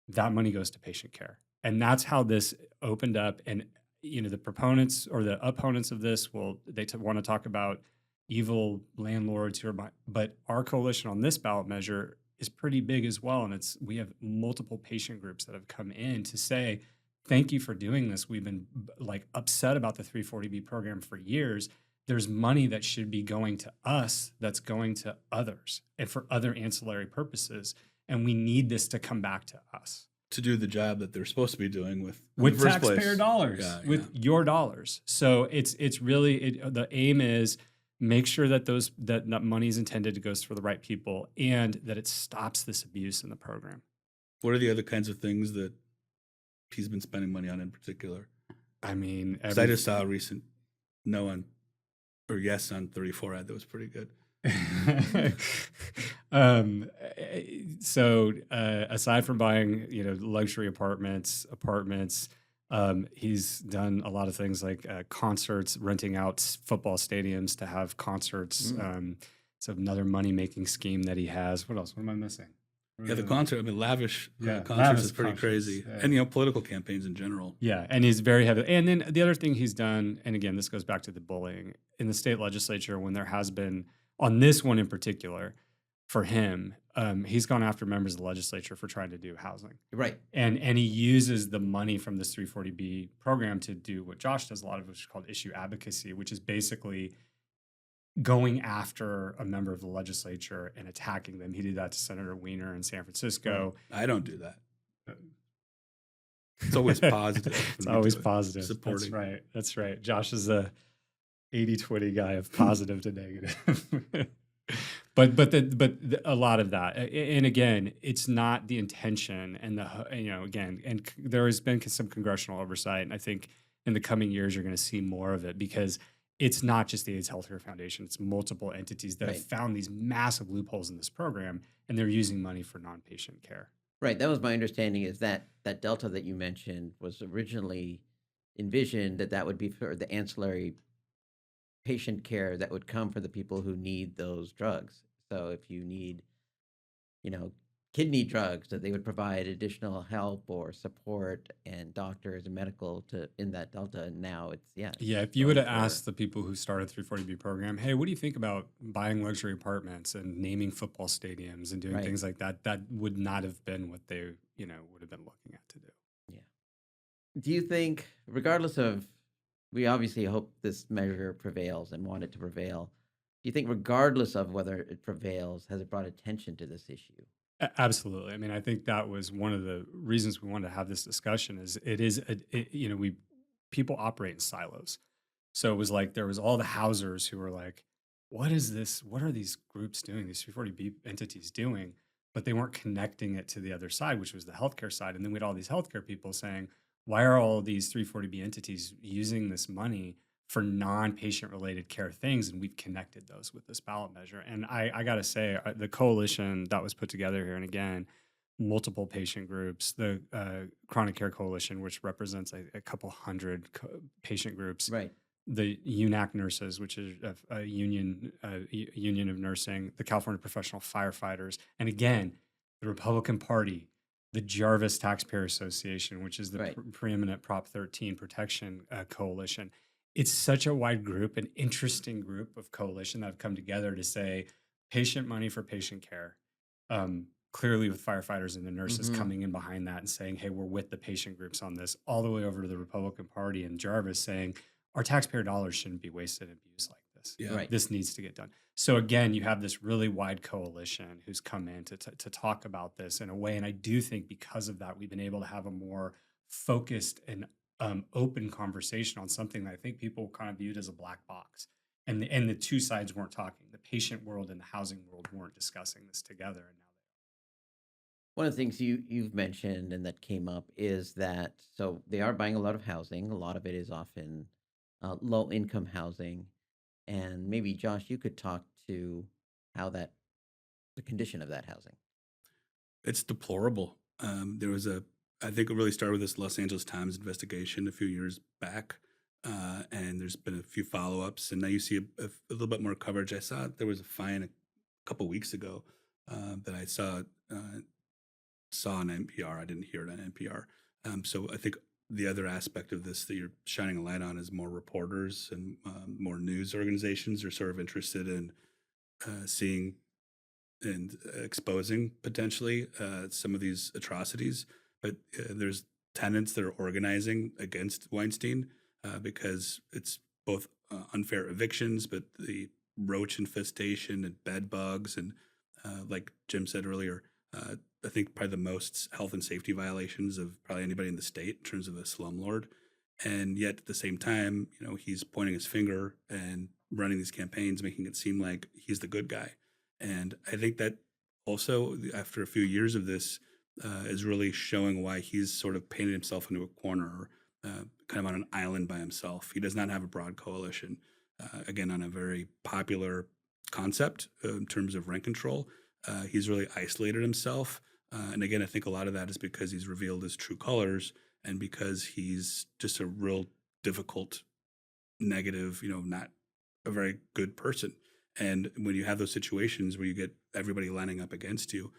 that money goes to patient care. And that's how this opened up. And the proponents or the opponents of this want to talk about evil landlords who are, but our coalition on this ballot measure is pretty big as well. And we have multiple patient groups that have come in to say, thank you for doing this. We've been upset about the 340B program for years. There's money that should be going to us that's going to others and for other ancillary purposes. And we need this to come back to us. To do the job that they're supposed to be doing with taxpayer dollars, your dollars. So it's really the aim is make sure that that money is intended to go for the right people, and that it stops this abuse in the program. What are the other kinds of things that he's been spending money on in particular? I mean, I just saw a recent yes on 34 ad that was pretty good. So aside from buying, luxury apartments, he's done a lot of things like concerts, renting out football stadiums to have concerts. It's another money-making scheme that he has. What else? What am I missing? Yeah, the concert. Lavish concerts is pretty crazy. Yeah. And, political campaigns in general. Yeah, and he's very heavy. And then the other thing he's done, and again, this goes back to the bullying, in the state legislature when there has been, on this one in particular, for him, he's gone after members of the legislature for trying to do housing. Right. And he uses the money from this 340B program to do what Josh does a lot of, which is called issue advocacy, which is basically going after a member of the legislature and attacking them. He did that to Senator Wiener in San Francisco. I don't do that. It's always positive. It's always positive. Supporting. That's right. Josh is a 80-20 guy of positive to negative. But a lot of that, and again, it's not the intention, and and there has been some congressional oversight, and I think in the coming years you're going to see more of it, because it's not just the AIDS Healthcare Foundation; it's multiple entities that have found these massive loopholes in this program, and they're using money for non-patient care. Right. That was my understanding. Is that delta that you mentioned was originally envisioned that would be for the ancillary patient care that would come for the people who need those drugs. So if you need, you know, kidney drugs, that they would provide additional help or support and doctors and medical to in that delta. And now it's Yeah, if you would going have for asked the people who started 340B program, hey, what do you think about buying luxury apartments and naming football stadiums and doing right. things like that, that would not have been what they, would have been looking at to do. Yeah. Do you think, regardless of, we obviously hope this measure prevails and want it to prevail. Do you think, regardless of whether it prevails, has it brought attention to this issue? Absolutely. I mean, I think that was one of the reasons we wanted to have this discussion. Is it is we people operate in silos. So it was like there was all the housers who were like, "What is this? What are these groups doing? These 340B entities doing?" But they weren't connecting it to the other side, which was the healthcare side. And then we had all these healthcare people saying, "Why are all these 340B entities using this money for non-patient related care things?" And we've connected those with this ballot measure. And I got to say, the coalition that was put together here, and again, multiple patient groups, the Chronic Care Coalition, which represents a couple hundred patient groups, Right. the UNAC nurses, which is a union of nursing, the California Professional Firefighters, and again, the Republican Party, the Jarvis Taxpayer Association, which is the Right. preeminent Prop 13 protection coalition. It's such a wide group, an interesting group of coalition that have come together to say patient money for patient care. Clearly with firefighters and the nurses hmm coming in behind that and saying, hey, we're with the patient groups on this, all the way over to the Republican Party and Jarvis saying, our taxpayer dollars shouldn't be wasted and abused like this. Yeah. Right. This needs to get done. So again, you have this really wide coalition who's come in to talk about this in a way. And I do think because of that, we've been able to have a more focused and open conversation on something that I think people kind of viewed as a black box. And the two sides weren't talking. The patient world and the housing world weren't discussing this together. And now One of the things you've mentioned and that came up is that, so they are buying a lot of housing. A lot of it is often low income housing, and maybe Josh, you could talk to how that the condition of that housing. It's deplorable. There was I think it really started with this Los Angeles Times investigation a few years back. And there's been a few follow ups, and now you see a little bit more coverage. I saw there was a fine a couple weeks ago that I saw on NPR. I didn't hear it on NPR. So I think the other aspect of this that you're shining a light on is more reporters and more news organizations are sort of interested in seeing and exposing potentially some of these atrocities. But there's tenants that are organizing against Weinstein because it's both unfair evictions, but the roach infestation and bed bugs. And like Jim said earlier, I think probably the most health and safety violations of probably anybody in the state in terms of a slumlord. And yet at the same time, he's pointing his finger and running these campaigns, making it seem like he's the good guy. And I think that also, after a few years of this, is really showing why he's sort of painted himself into a corner, kind of on an island by himself. He does not have a broad coalition, again, on a very popular concept in terms of rent control. He's really isolated himself. And again, I think a lot of that is because he's revealed his true colors and because he's just a real difficult, negative, not a very good person. And when you have those situations where you get everybody lining up against you,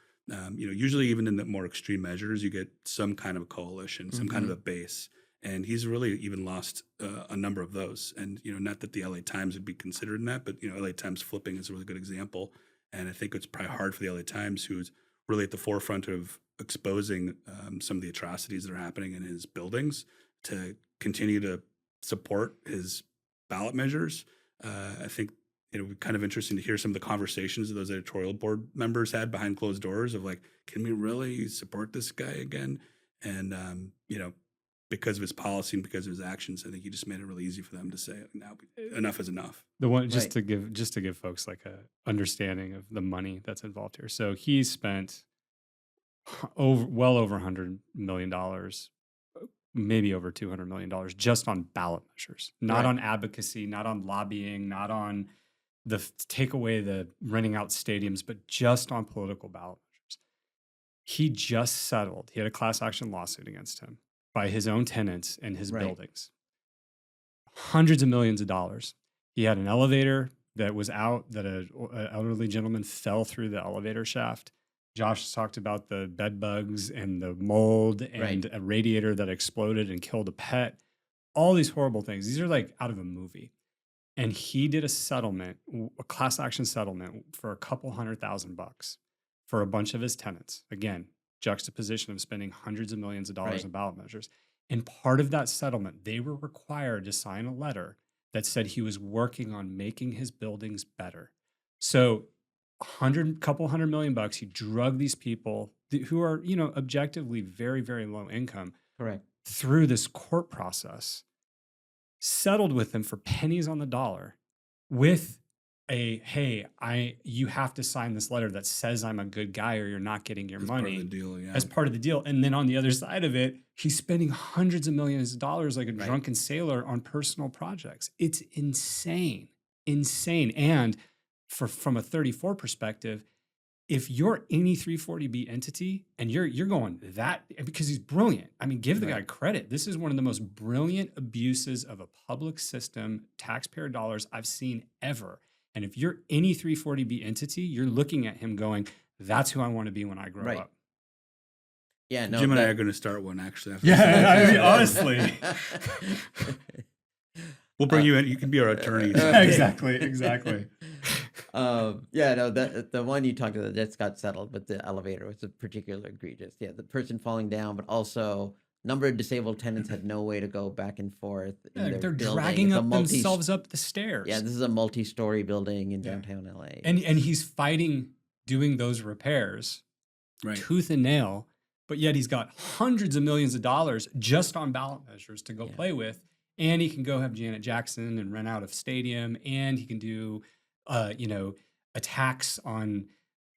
usually even in the more extreme measures, you get some kind of a coalition, some kind of a base. And he's really even lost a number of those. And, not that the LA Times would be considered in that, but, LA Times flipping is a really good example. And I think it's probably hard for the LA Times, who's really at the forefront of exposing some of the atrocities that are happening in his buildings, to continue to support his ballot measures. I think it would be kind of interesting to hear some of the conversations that those editorial board members had behind closed doors of like, can we really support this guy again? And, because of his policy and because of his actions, I think he just made it really ezy for them to say, now enough is enough. The one Right. to give folks like a understanding of the money that's involved here. So he spent well over $100 million, maybe over $200 million just on ballot measures, not Right. on advocacy, not on lobbying, not on take away the renting out stadiums, but just on political ballot measures. He just settled. He had a class action lawsuit against him by his own tenants and his Right. buildings. Hundreds of millions of dollars. He had an elevator that was out that an elderly gentleman fell through the elevator shaft. Josh talked about the bed bugs and the mold and a radiator that exploded and killed a pet. All these horrible things. These are like out of a movie. And he did a settlement, a class action settlement for a couple $100,000 for a bunch of his tenants. Again, juxtaposition of spending hundreds of millions of dollars on ballot measures. And part of that settlement, they were required to sign a letter that said he was working on making his buildings better. So couple $100 million, he drugged these people who are, objectively very, very low income through this court process, settled with them for pennies on the dollar with you have to sign this letter that says I'm a good guy or you're not getting your money. Part of the deal, yeah. As part of the deal. And then on the other side of it, he's spending hundreds of millions of dollars like a drunken sailor on personal projects. It's insane. And from a 34 perspective, if you're any 340B entity and you're going that, because he's brilliant. I mean, give the guy credit. This is one of the most brilliant abuses of a public system, taxpayer dollars I've seen ever. And if you're any 340B entity, you're looking at him going, that's who I want to be when I grow up. Yeah, no, Jim and I are going to start one actually. After I mean, honestly. We'll bring you in. You can be our attorney. Exactly. The one you talked about that got settled, but the elevator was a particular egregious. Yeah, the person falling down, but also number of disabled tenants had no way to go back and forth. They're dragging themselves up the stairs. Yeah, this is a multi-story building in downtown LA. And he's fighting doing those repairs, tooth and nail, but yet he's got hundreds of millions of dollars just on ballot measures to go play with. And he can go have Janet Jackson and rent out a stadium, and he can do, attacks on,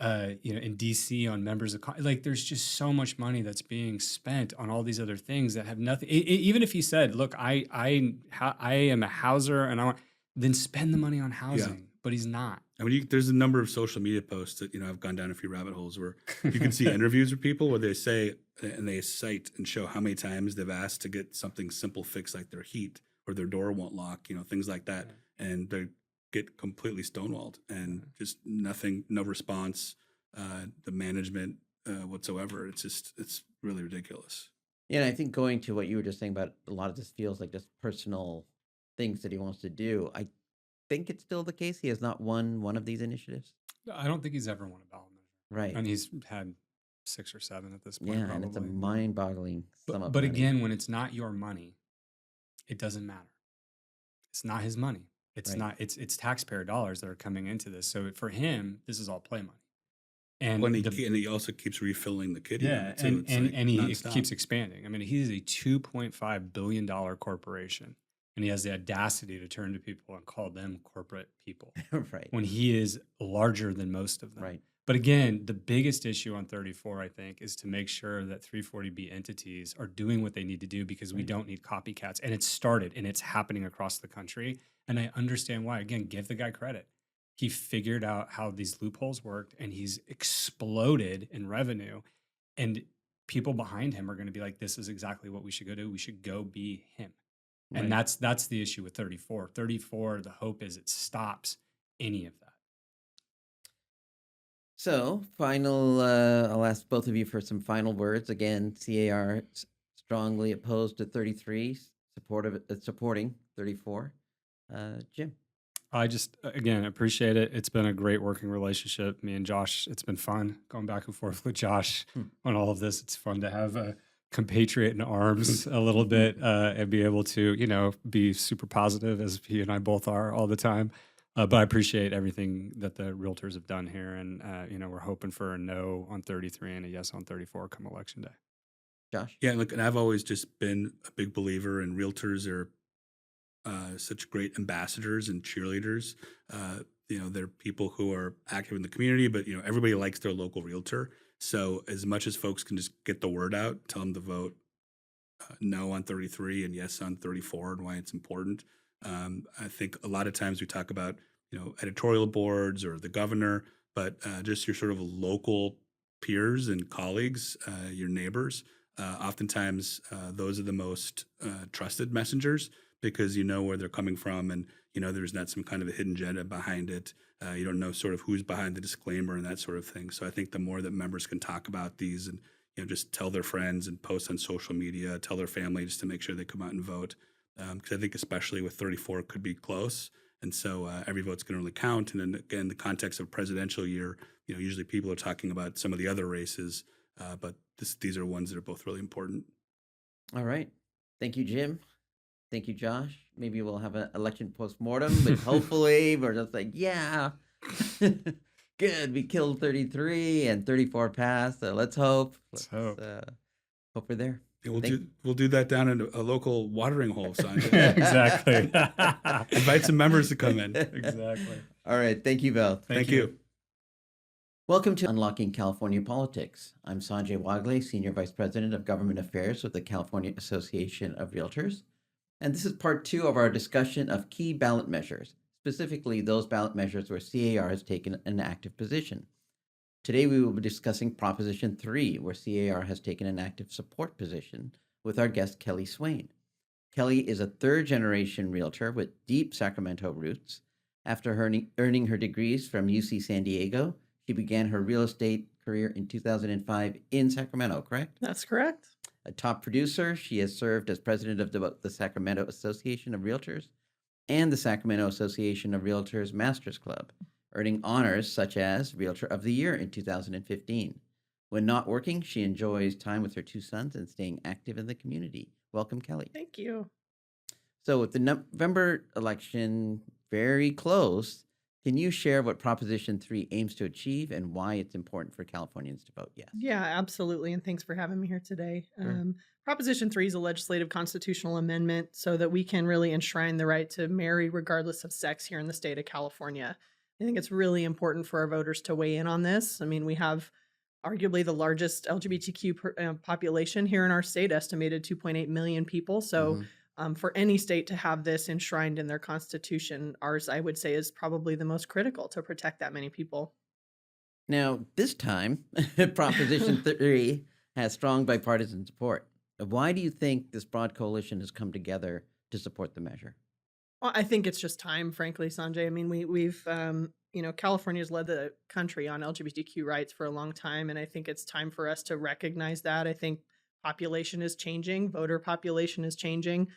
in DC on members of there's just so much money that's being spent on all these other things that have nothing. Even if he said, "Look, I am a houser, and then spend the money on housing," but he's not. I mean, there's a number of social media posts that I've gone down a few rabbit holes where you can see interviews with people where they say and they cite and show how many times they've asked to get something simple fixed, like their heat or their door won't lock, things like that, and they get completely stonewalled and just nothing, no response, the management whatsoever. It's really ridiculous. Yeah, and I think going to what you were just saying about a lot of this feels like just personal things that he wants to do. I think it's still the case. He has not won one of these initiatives. I don't think he's ever won a ballot measure. Right. And he's had 6 or 7 at this point. Yeah, probably. and it's a mind-boggling sum of But money. again, when it's not your money, it doesn't matter. It's not his money. It's not. It's taxpayer dollars that are coming into this. So for him, this is all play money. And he also keeps refilling the kitty. Yeah, and he keeps expanding. I mean, he's a $2.5 billion corporation, and he has the audacity to turn to people and call them corporate people. When he is larger than most of them. But again, the biggest issue on 34, I think, is to make sure that 340B entities are doing what they need to do, because we don't need copycats. And it's started, and it's happening across the country. And I understand why. Again, give the guy credit. He figured out how these loopholes worked, and he's exploded in revenue. And people behind him are going to be like, this is exactly what we should go do. We should go be him. And that's the issue with 34. 34, the hope is it stops any of that. So, I'll ask both of you for some final words. Again, C.A.R. strongly opposed to 33, supporting 34. Jim? I just, again, appreciate it. It's been a great working relationship. Me and Josh, it's been fun going back and forth with Josh on all of this. It's fun to have a compatriot in arms a little bit and be able to, be super positive, as he and I both are all the time. But I appreciate everything that the realtors have done here. And, we're hoping for a no on 33 and a yes on 34 come election day. Josh? Yeah, look, and I've always just been a big believer in realtors are such great ambassadors and cheerleaders. They're people who are active in the community, but, everybody likes their local realtor. So as much as folks can just get the word out, tell them to vote no on 33 and yes on 34 and why it's important. I think a lot of times we talk about, editorial boards or the governor, but just your sort of local peers and colleagues, your neighbors. Oftentimes, those are the most trusted messengers, because you know where they're coming from and there's not some kind of a hidden agenda behind it. You don't know sort of who's behind the disclaimer and that sort of thing. So I think the more that members can talk about these and just tell their friends and post on social media, tell their family just to make sure they come out and vote. Because I think especially with 34 it could be close. And so every vote's going to really count. And then again, the context of presidential year, usually people are talking about some of the other races, but these are ones that are both really important. All right. Thank you, Jim. Thank you, Josh. Maybe we'll have an election postmortem, but hopefully we're just like, yeah, good. We killed 33 and 34 passed. So let's hope. Let's hope we're there. Yeah, we'll do that down in a local watering hole, Sanjay. Exactly. Invite some members to come in. Exactly. All right. Thank you both. Thank you. Welcome to Unlocking California Politics. I'm Sanjay Wagle, Senior Vice President of Government Affairs with the California Association of Realtors. And this is part 2 of our discussion of key ballot measures, specifically those ballot measures where C.A.R. has taken an active position. Today, we will be discussing Proposition 3, where C.A.R. has taken an active support position with our guest, Kellie Swayne. Kellie is a third-generation realtor with deep Sacramento roots. After earning her degrees from UC San Diego, she began her real estate career in 2005 in Sacramento, correct? That's correct. A top producer, she has served as president of the Sacramento Association of Realtors and the Sacramento Association of Realtors Masters Club, earning honors such as Realtor of the Year in 2015. When not working, she enjoys time with her 2 sons and staying active in the community. Welcome, Kellie. Thank you. So with the November election very close, can you share what Proposition 3 aims to achieve and why it's important for Californians to vote yes? Yeah, absolutely. And thanks for having me here today. Sure. Proposition 3 is a legislative constitutional amendment so that we can really enshrine the right to marry regardless of sex here in the state of California. I think it's really important for our voters to weigh in on this. I mean, we have arguably the largest LGBTQ population here in our state, estimated 2.8 million people. So for any state to have this enshrined in their constitution, ours, I would say, is probably the most critical to protect that many people. Now, this time, Proposition 3 has strong bipartisan support. Why do you think this broad coalition has come together to support the measure? Well, I think it's just time, frankly, Sanjay. I mean, we've California's led the country on LGBTQ rights for a long time, and I think it's time for us to recognize that. I think population is changing, voter population is changing.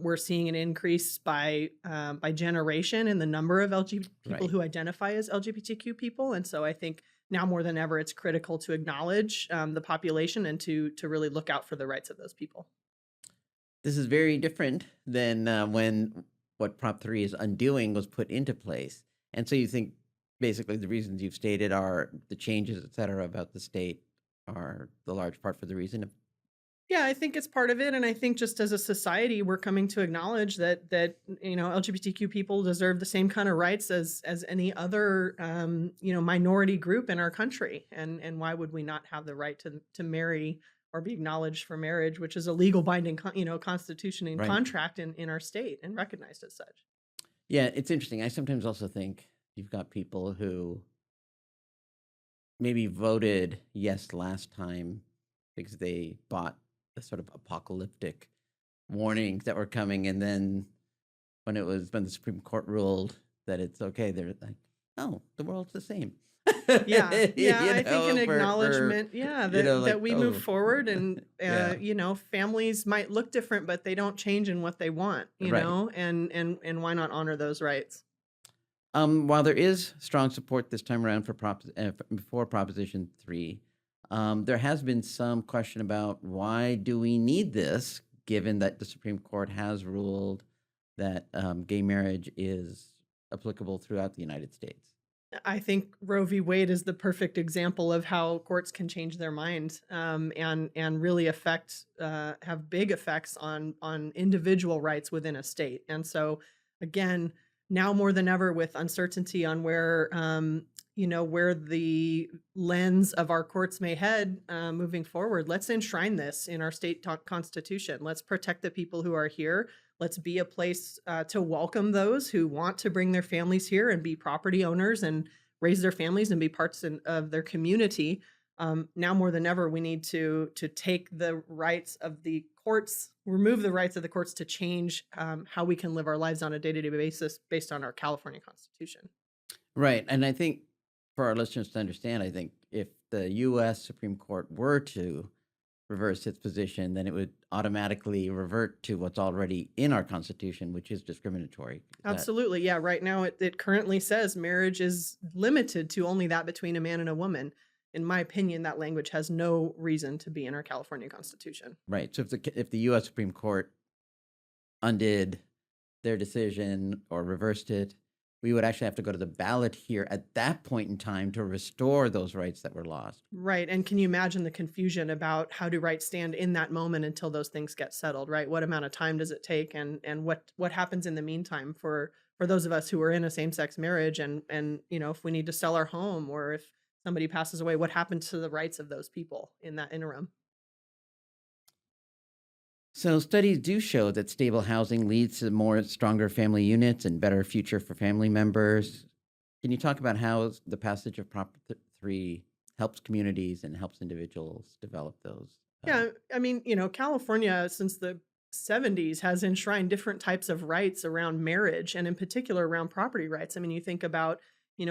We're seeing an increase by generation in the number of people who identify as LGBTQ people, and so I think now more than ever, it's critical to acknowledge the population and to really look out for the rights of those people. This is very different than when what Prop 3 is undoing was put into place. And so you think basically the reasons you've stated are the changes, et cetera, about the state are the large part for the reason of. Yeah, I think it's part of it. And I think just as a society, we're coming to acknowledge that LGBTQ people deserve the same kind of rights as any other, minority group in our country. And why would we not have the right to marry or be acknowledged for marriage, which is a legal binding, constitution and contract in our state and recognized as such. Yeah, it's interesting. I sometimes also think you've got people who maybe voted yes last time because they bought the sort of apocalyptic warnings that were coming. And then when the Supreme Court ruled that it's okay, they're like, oh, the world's the same. Yeah, I think an acknowledgement, that we move forward and, families might look different, but they don't change in what they want, you know, and why not honor those rights? While there is strong support this time around for Proposition 3, there has been some question about why do we need this, given that the Supreme Court has ruled that gay marriage is applicable throughout the United States. I think Roe v. Wade is the perfect example of how courts can change their mind and really have big effects on individual rights within a state. And so, again, now more than ever, with uncertainty on where the lens of our courts may head moving forward, let's enshrine this in our state constitution. Let's protect the people who are here. Let's be a place to welcome those who want to bring their families here and be property owners and raise their families and be parts of their community. Now more than ever, we need to take the rights of the courts, remove the rights of the courts to change how we can live our lives on a day-to-day basis based on our California Constitution. Right. And I think for our listeners to understand, I think if the U.S. Supreme Court were to reverse its position, then it would automatically revert to what's already in our Constitution, which is discriminatory. Is that- Absolutely. Yeah. Right now, it currently says marriage is limited to only that between a man and a woman. In my opinion, that language has no reason to be in our California Constitution. Right. So if the U.S. Supreme Court undid their decision or reversed it, we would actually have to go to the ballot here at that point in time to restore those rights that were lost. Right. And can you imagine the confusion about how do rights stand in that moment until those things get settled, right? What amount of time does it take, and what happens in the meantime for those of us who are in a same-sex marriage, and if we need to sell our home, or if somebody passes away, what happens to the rights of those people in that interim? So studies do show that stable housing leads to more stronger family units and better future for family members. Can you talk about how the passage of Prop 3 helps communities and helps individuals develop those? Yeah, I mean, California since the 70s has enshrined different types of rights around marriage, and in particular around property rights. I mean, you think about,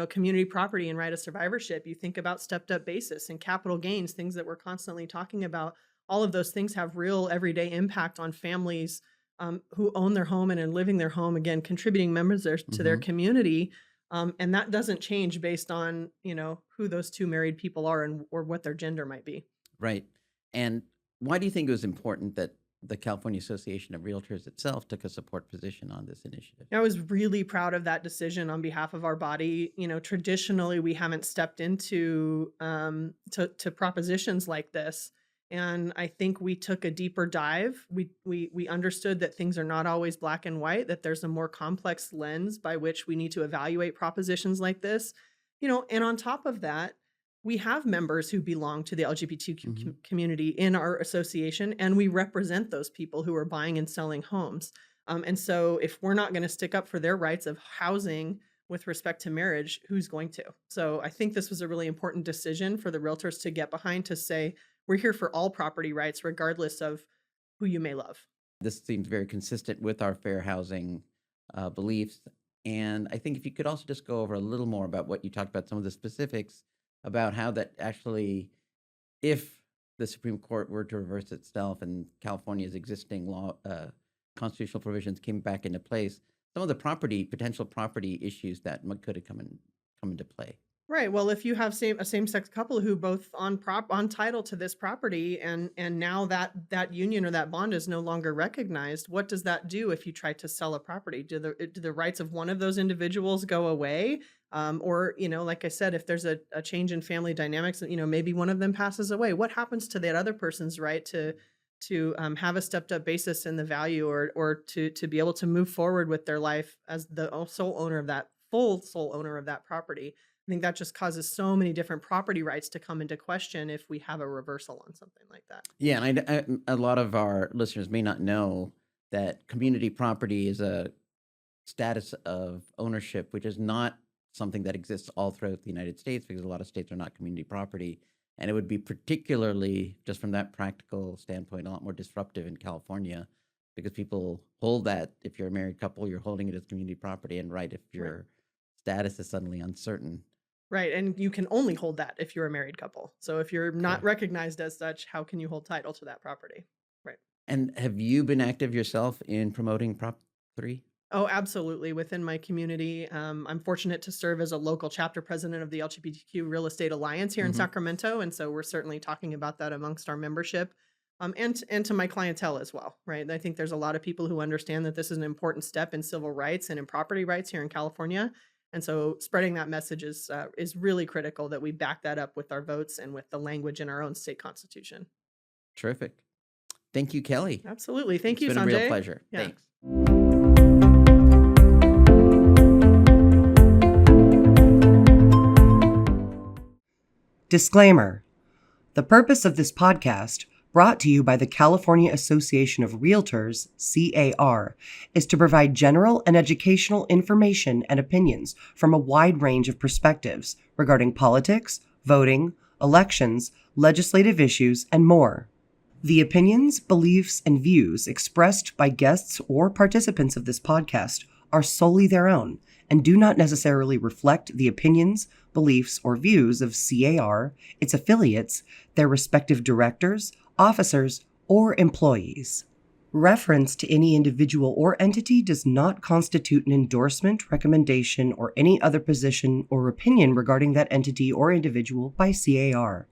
community property and right of survivorship. You think about stepped up basis and capital gains, things that we're constantly talking about. All of those things have real everyday impact on families who own their home and are living their home, again, contributing members to their community. And that doesn't change based on, who those two married people are or what their gender might be. Right. And why do you think it was important that the California Association of Realtors itself took a support position on this initiative? I was really proud of that decision on behalf of our body. Traditionally, we haven't stepped into to propositions like this. And I think we took a deeper dive. We understood that things are not always black and white, that there's a more complex lens by which we need to evaluate propositions like this. And on top of that, we have members who belong to the LGBTQ community in our association, and we represent those people who are buying and selling homes. And so if we're not going to stick up for their rights of housing with respect to marriage, who's going to? So I think this was a really important decision for the realtors to get behind, to say, we're here for all property rights, regardless of who you may love. This seems very consistent with our fair housing beliefs. And I think if you could also just go over a little more about what you talked about, some of the specifics about how that actually, if the Supreme Court were to reverse itself and California's existing law, constitutional provisions came back into place, some of the potential property issues that could have come into play. Right. Well, if you have a same-sex couple who both on title to this property, and now that union or that bond is no longer recognized, what does that do if you try to sell a property? Do the rights of one of those individuals go away? Or, like I said, if there's a change in family dynamics, maybe one of them passes away, what happens to that other person's right to have a stepped up basis in the value, or to be able to move forward with their life as the full sole owner of that property? I think that just causes so many different property rights to come into question if we have a reversal on something like that. Yeah, and a lot of our listeners may not know that community property is a status of ownership, which is not something that exists all throughout the United States, because a lot of states are not community property. And it would be particularly, just from that practical standpoint, a lot more disruptive in California, because people hold that, if you're a married couple, you're holding it as community property, and if your status is suddenly uncertain. Right. And you can only hold that if you're a married couple. So if you're not recognized as such, how can you hold title to that property? Right. And have you been active yourself in promoting Prop 3? Oh, absolutely. Within my community, I'm fortunate to serve as a local chapter president of the LGBTQ Real Estate Alliance here in Sacramento. And so we're certainly talking about that amongst our membership, and to my clientele as well. Right. I think there's a lot of people who understand that this is an important step in civil rights and in property rights here in California. And so spreading that message is really critical, that we back that up with our votes and with the language in our own state constitution. Terrific. Thank you, Kellie. Absolutely. Thank you, It's Sanjay. been a real pleasure. Yeah. Thanks. Disclaimer. The purpose of this podcast, brought to you by the California Association of Realtors, C.A.R., is to provide general and educational information and opinions from a wide range of perspectives regarding politics, voting, elections, legislative issues, and more. The opinions, beliefs, and views expressed by guests or participants of this podcast are solely their own and do not necessarily reflect the opinions, beliefs, or views of C.A.R., its affiliates, their respective directors, officers, or employees. Reference to any individual or entity does not constitute an endorsement, recommendation, or any other position or opinion regarding that entity or individual by C.A.R.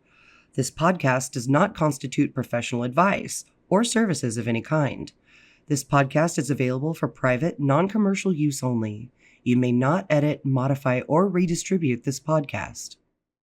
This podcast does not constitute professional advice or services of any kind. This podcast is available for private, non-commercial use only. You may not edit, modify, or redistribute this podcast.